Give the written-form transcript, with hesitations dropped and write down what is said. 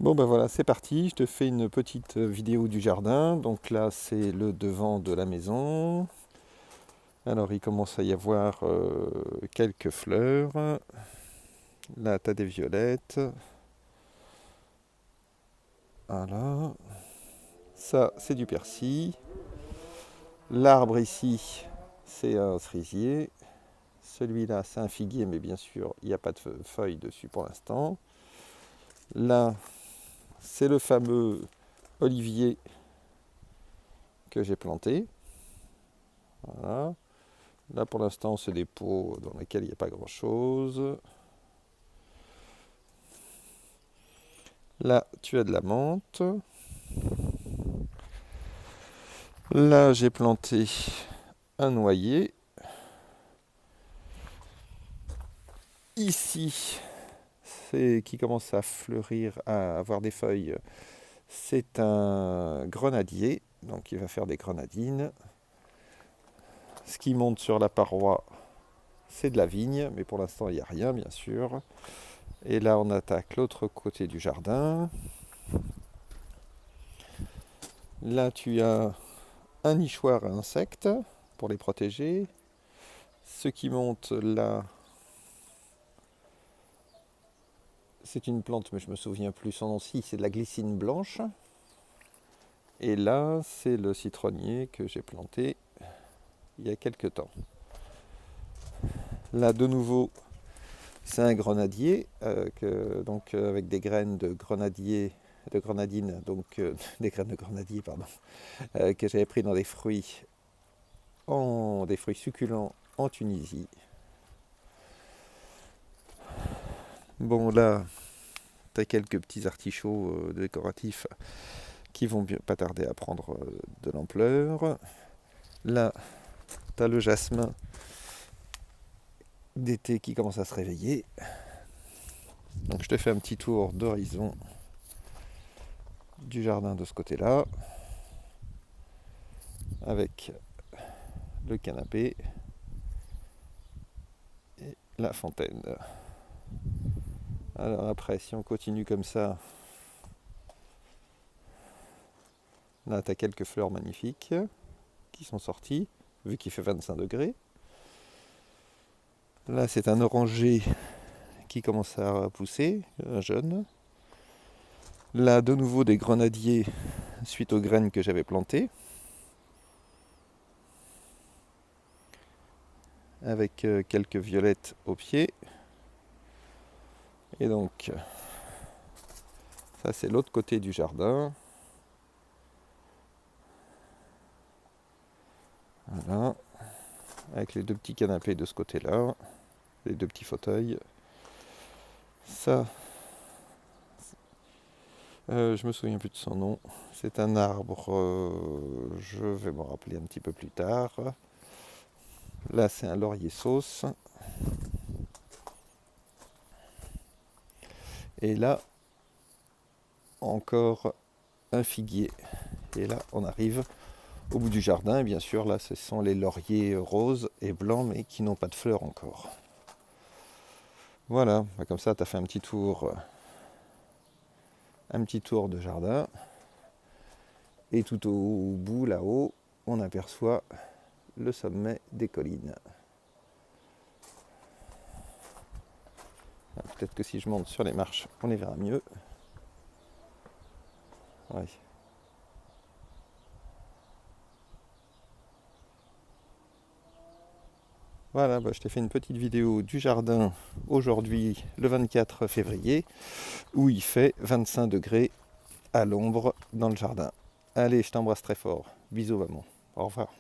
Bon ben voilà, c'est parti, je te fais une petite vidéo du jardin. Donc là, c'est le devant de la maison. Alors il commence à y avoir quelques fleurs. Là, tu as des violettes. Voilà. Ça, c'est du persil. L'arbre ici, c'est un cerisier. Celui-là, c'est un figuier, mais bien sûr, il n'y a pas de feuilles dessus pour l'instant. Là, c'est le fameux olivier que j'ai planté. Voilà. Là, pour l'instant, c'est des pots dans lesquels il n'y a pas grand-chose. Là, tu as de la menthe. Là, j'ai planté un noyer. Ici, c'est qui commence à fleurir, à avoir des feuilles. C'est un grenadier, donc il va faire des grenadines. Ce qui monte sur la paroi, c'est de la vigne, mais pour l'instant, il n'y a rien, bien sûr. Et là, on attaque l'autre côté du jardin. Là, tu as un nichoir à insectes pour les protéger. Ce qui monte là, c'est une plante, mais je me souviens plus son nom. Si, c'est de la glycine blanche. Et là, c'est le citronnier que j'ai planté il y a quelques temps. Là, de nouveau, c'est un grenadier, avec des graines de grenadier, de grenadine, des graines de grenadier, pardon, que j'avais pris dans des fruits succulents en Tunisie. Bon, là, tu as quelques petits artichauts décoratifs qui vont pas tarder à prendre de l'ampleur. Là, tu as le jasmin d'été qui commence à se réveiller. Donc je te fais un petit tour d'horizon du jardin de ce côté-là, avec le canapé et la fontaine. Alors après, si on continue comme ça, là tu as quelques fleurs magnifiques qui sont sorties, vu qu'il fait 25 degrés. Là c'est un oranger qui commence à pousser, un jeune. Là de nouveau des grenadiers suite aux graines que j'avais plantées. Avec quelques violettes au pied. Et donc, ça c'est l'autre côté du jardin. Voilà. Avec les deux petits canapés de ce côté-là. Les deux petits fauteuils. Ça, je me souviens plus de son nom. C'est un arbre, je vais me rappeler un petit peu plus tard. Là, c'est un laurier sauce. Et là, encore un figuier. Et là, on arrive au bout du jardin. Et bien sûr, là, ce sont les lauriers roses et blancs, mais qui n'ont pas de fleurs encore. Voilà, comme ça, tu as fait un petit tour de jardin. Et tout au bout, là-haut, on aperçoit le sommet des collines. Peut-être que si je monte sur les marches, on les verra mieux. Ouais. Voilà, je t'ai fait une petite vidéo du jardin aujourd'hui, le 24 février, où il fait 25 degrés à l'ombre dans le jardin. Allez, je t'embrasse très fort. Bisous maman. Au revoir.